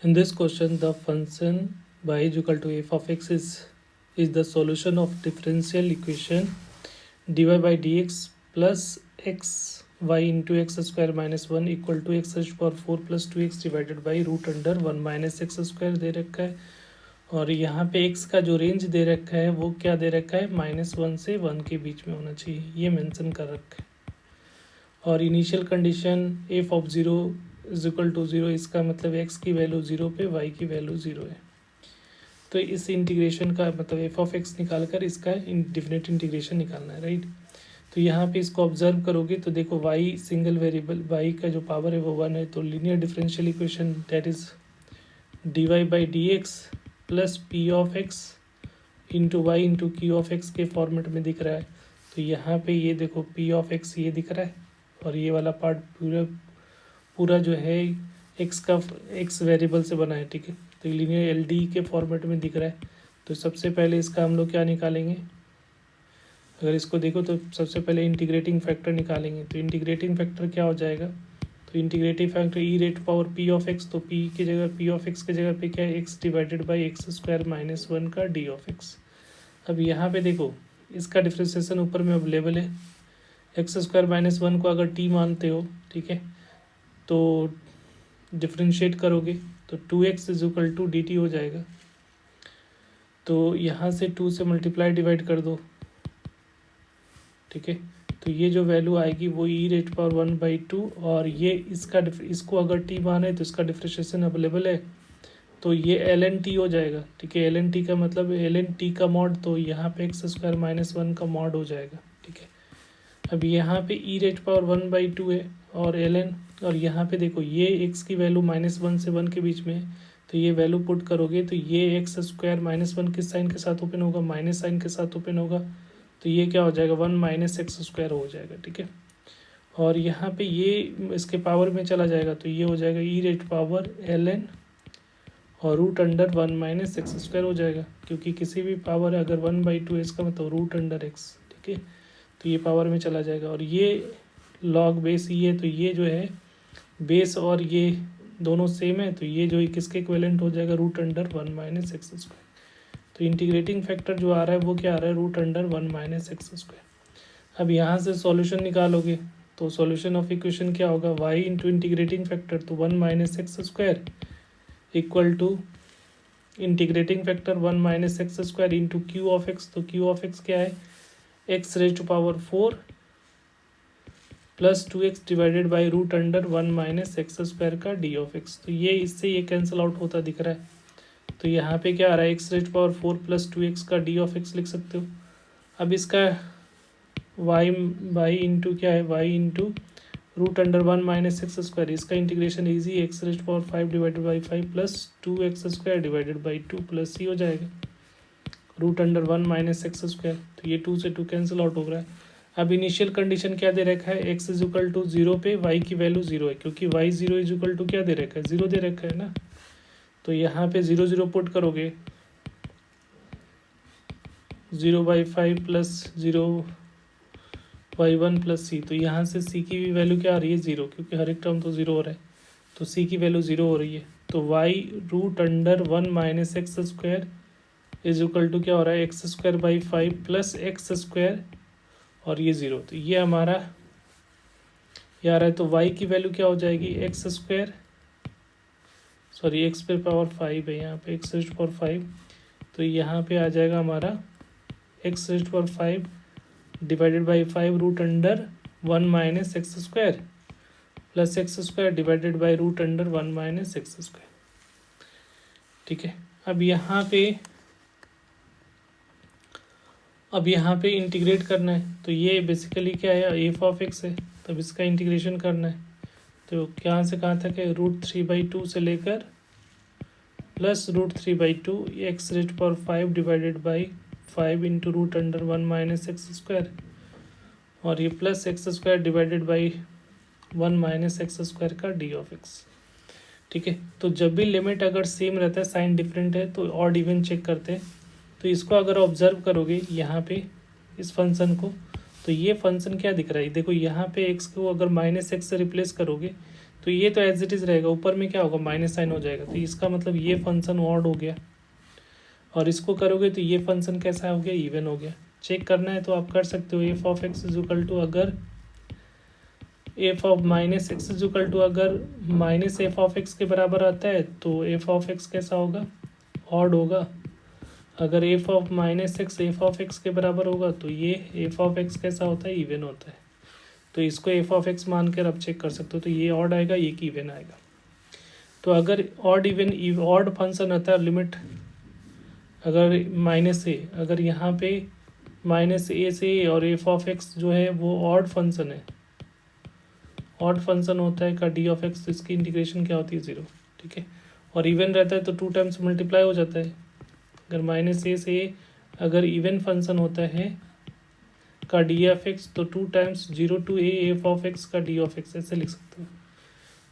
In this question, the function y is equal to f of x is the solution of differential equation dy by dx plus x y into x square minus 1 equal to x raised to power 4 plus 2x divided by root under 1 minus x square दे रखा है। और यहाँ पे x का जो range दे रखा है वो क्या दे रखा है, -1 से 1 के बीच में होना चाहिए, ये मेंशन कर रखा है। और initial condition f of 0 is equal to 0, इसका मतलब x की वैल्यू 0 पे y की वैल्यू 0 है। तो इस इंटीग्रेशन का मतलब एफ ऑफ एक्स निकाल कर इसका डिफिनेट इंटीग्रेशन निकालना है, राइट। तो यहाँ पे इसको ऑब्जर्व करोगे तो देखो y सिंगल वेरिएबल, y का जो पावर है वो 1 है, तो linear differential equation that is dy by d x plus p of x into y into q of x के फॉर्मेट में दिख रहा है। तो यहाँ पे ये देखो पी ऑफ एक्स ये दिख रहा है और ये वाला पार्ट पूरा पूरा जो है एक्स का एक्स वेरिएबल से बना है, ठीक है। तो लीनियर एल डी के फॉर्मेट में दिख रहा है। तो सबसे पहले इसका हम लोग क्या निकालेंगे, अगर इसको देखो तो सबसे पहले इंटीग्रेटिंग फैक्टर निकालेंगे। तो इंटीग्रेटिंग फैक्टर क्या हो जाएगा, तो integrative factor E raised power P of x, तो पी की जगह पी ऑफ एक्स की जगह पे क्या है, x divided by x square minus 1 का डी ऑफ एक्स। अब यहाँ पे देखो इसका डिफ्रेंसिएशन ऊपर में अवेलेबल है, एक्स स्क्वायर माइनस 1 को अगर टी मानते हो, ठीक है, तो डिफ्रेंशिएट करोगे तो 2x is equal to d t हो जाएगा। तो यहाँ से 2 से मल्टीप्लाई डिवाइड कर दो, ठीक है। तो ये जो वैल्यू आएगी वो ई रेट पावर 1/2, और ये इसको अगर टी माने तो इसका डिफ्रेंशिएशन अवेलेबल है, तो ये एल एन टी हो जाएगा, ठीक है। एल एन टी का मतलब एल एन टी का मॉड, तो यहाँ पे एक्स स्क्वायर माइनस 1 का मॉड हो जाएगा, ठीक है। अब यहाँ पे ई रेट पावर 1/2 है और एल एन, और यहाँ पे देखो ये एक्स की वैल्यू -1 से 1 के बीच में है, तो ये वैल्यू पुट करोगे तो ये एक्स स्क्वायर -1 किस साइन के साथ ओपन होगा, माइनस साइन के साथ ओपन होगा। तो ये क्या हो जाएगा, 1 माइनस एक्स स्क्वायर हो जाएगा, ठीक है। और यहाँ पे ये इसके पावर में चला जाएगा तो ये हो जाएगा e raised power l n और root under 1 minus x square हो जाएगा, क्योंकि किसी भी पावर अगर 1/2 है इसका मतलब रूट अंडर एक्स, ठीक है। तो ये पावर में चला जाएगा और ये लॉग बेस ई है, तो ये जो है बेस और ये दोनों सेम है, तो ये जो किसके इक्विवेलेंट हो जाएगा, root under 1 minus x square. तो इंटीग्रेटिंग फैक्टर जो आ रहा है वो क्या आ रहा है, root under 1 minus x square. अब यहाँ से सॉल्यूशन निकालोगे तो सॉल्यूशन ऑफ इक्वेशन क्या होगा, y इंटू इंटीग्रेटिंग फैक्टर, तो 1 minus x square equal to integrating factor 1 minus x square into q of x. तो क्यू ऑफ एक्स क्या है, x raise to power 4 plus 2x divided by root under 1 minus x square का d of x. तो ये इससे ये cancel out होता दिख रहा है। तो यहाँ पे क्या आ रहा है, x raise power 4 plus 2x का डी ऑफ एक्स लिख सकते हो। अब इसका y इंटू क्या है, y into root under 1 minus x square, इसका integration easy, x raise power 5 divided by 5 plus 2x square divided by 2 plus c हो जाएगा root under 1 minus x square. तो ये 2 से 2 कैंसिल आउट हो रहा है। अब इनिशियल कंडीशन क्या दे रखा है, x इज इक्वल टू 0 पे y की वैल्यू 0 है, क्योंकि y 0 इज इक्वल टू क्या दे रखा है, 0 दे रखा है ना। तो यहाँ पे 0 0 पुट करोगे, 0/5 प्लस 0/1 प्लस c, तो यहाँ से c की भी वैल्यू क्या आ रही है, 0, क्योंकि हर एक टर्म तो 0 हो रहा है, तो c की वैल्यू 0 हो रही है। तो y root under 1 minus x square is equal to क्या हो रहा है, x square by 5 plus x square और ये 0। तो ये हमारा ये आ रहा है। तो y की वैल्यू क्या हो जाएगी, एक्स स्क्वायर, सॉरी एक्स पे पावर 5 है यहाँ पे, एक्स रेज पावर 5, तो यहाँ पे आ जाएगा हमारा x raise power 5 divided by 5 root under 1 minus x square plus x square divided by root under 1 minus x square, ठीक है। अब यहाँ पे इंटीग्रेट करना है, तो ये बेसिकली क्या है, एफ ऑफ एक्स है, तब इसका इंटीग्रेशन करना है। तो कहाँ से कहाँ तक है, √3/2 से लेकर plus √3/2 x raise power 5 divided by 5 into root under 1 minus x square, और ये plus x square divided by 1 minus x square का डी ऑफ एक्स, ठीक है। तो जब भी लिमिट अगर सेम रहता है, साइन डिफरेंट है, तो ऑड इवन चेक करते हैं। तो इसको अगर ऑब्जर्व करोगे यहाँ पे इस फंक्शन को, तो ये फंक्शन क्या दिख रहा है, देखो यहाँ पे एक्स को अगर -x से रिप्लेस करोगे तो ये तो एज इट इज़ रहेगा, ऊपर में क्या होगा माइनस साइन हो जाएगा, तो इसका मतलब ये फंक्शन ऑड हो गया। और इसको करोगे तो ये फंक्शन कैसा हो गया, इवन हो गया। चेक करना है तो आप कर सकते हो, f of x is equal to अगर f of minus x is equal to अगर माइनस एफ ऑफ एक्स के बराबर आता है तो एफ ऑफ एक्स कैसा होगा, ऑड होगा। अगर f of minus x F of x के बराबर होगा तो ये एफ ऑफ एक्स कैसा होता है, इवन होता है। तो इसको एफ ऑफ एक्स मान कर आप चेक कर सकते हो, तो ये ऑड आएगा, ये इवन आएगा। तो अगर ऑड इवन ऑड फंक्शन आता है लिमिट अगर माइनस ए, अगर यहाँ पे माइनस ए से और एफ ऑफ एक्स जो है वो ऑड फंक्शन है, ऑड फंक्शन होता है का डी ऑफ एक्स, तो इसकी इंटीग्रेशन क्या होती है, 0। ठीक है, और इवन रहता है तो 2 टाइम्स मल्टीप्लाई हो जाता है। अगर माइनस ए से अगर इवन फंक्शन होता है का डी ऑफ एक्स तो 2 times 0 to a f of x का डी ऑफ एक्स, ऐसे लिख सकते हो।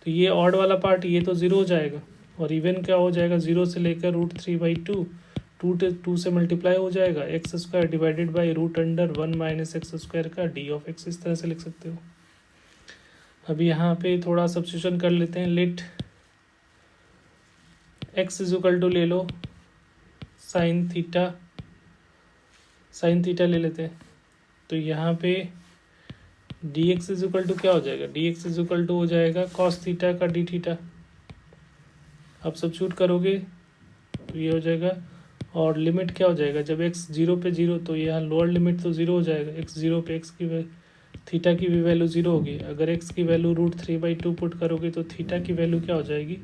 तो ये ऑड वाला पार्ट ये तो 0 हो जाएगा, और इवन क्या हो जाएगा, 0 से लेकर √3/2, 2 से मल्टीप्लाई हो जाएगा, x square divided by √1 minus x square का डी ऑफ एक्स, इस तरह से लिख सकते हो। अभी यहाँ पे थोड़ा सब्स्टिट्यूशन कर लेते हैं। Let x is equal to ले लो साइन थीटा ले लेते हैं। तो यहाँ पे d x is equal to क्या हो जाएगा, d x is equal to हो जाएगा कॉस थीटा का डी थीटा। अब सब्स्टिट्यूट करोगे तो ये हो जाएगा, और लिमिट क्या हो जाएगा, जब एक्स 0 पे 0 तो यहाँ लोअर लिमिट तो 0 हो जाएगा, एक्स 0 पे एक्स की थीटा की भी वैल्यू 0 होगी। अगर एक्स की वैल्यू √3/2 पुट करोगे तो थीटा की वैल्यू क्या हो जाएगी,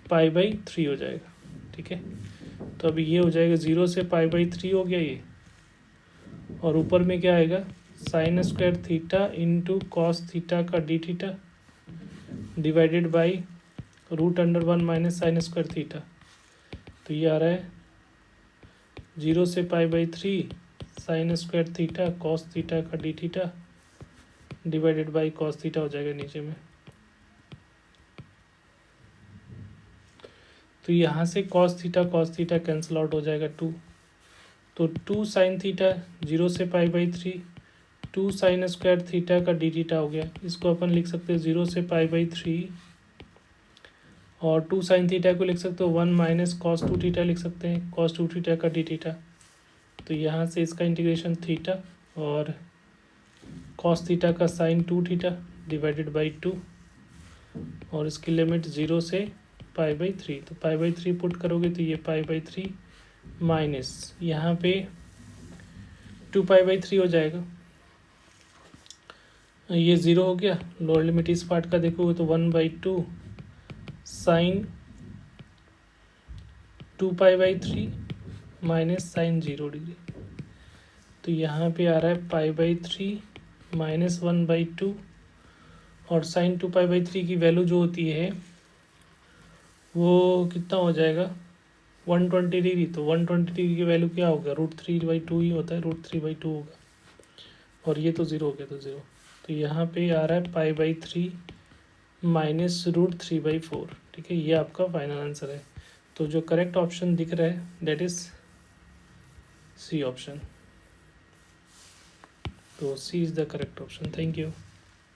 π/3 हो जाएगा। ठीक है, तो अभी ये हो जाएगा 0 से π/3 हो गया ये, और ऊपर में क्या आएगा, sine square theta into cos theta का d theta divided by √1 minus sine square theta. तो ये आ रहा है 0 से π/3 sine square theta cos theta का d theta divided by cos theta हो जाएगा नीचे में। तो यहाँ से कॉस थीटा कैंसिल आउट हो जाएगा 2, तो 2 साइन थीटा 0 से π/3 2 साइन स्क्वायर थीटा का डी थीटा हो गया। इसको अपन लिख सकते हैं 0 से π/3, और 2 साइन थीटा को लिख सकते हो 1 माइनस कॉस 2 थीटा लिख सकते हैं, कॉस 2 थीटा का डी थीटा। तो यहाँ से इसका इंटीग्रेशन थीटा और कॉस थीटा का साइन 2 थीटा डिवाइडेड बाई 2, और इसकी लिमिट 0 से π/3। तो π/3 पुट करोगे तो ये π/3 माइनस यहाँ पे 2π/3 हो जाएगा, ये 0 हो गया। लोअर लिमिट इस पार्ट का देखोगे तो 1/2 साइन 2π/3 माइनस साइन 0 डिग्री। तो यहाँ पे आ रहा है π/3 माइनस 1/2, और साइन 2π/3 की वैल्यू जो होती है वो कितना हो जाएगा, 120 डिग्री। तो 120 डिग्री की वैल्यू क्या होगा, √3/2 ही होता है, √3/2 होगा, और ये तो 0 हो गया, तो 0। तो यहाँ पे आ रहा है π/3 माइनस √3/4। ठीक है, ये आपका फाइनल आंसर है। तो जो करेक्ट ऑप्शन दिख रहा है दैट इज सी ऑप्शन। तो C is the correct option. Thank you.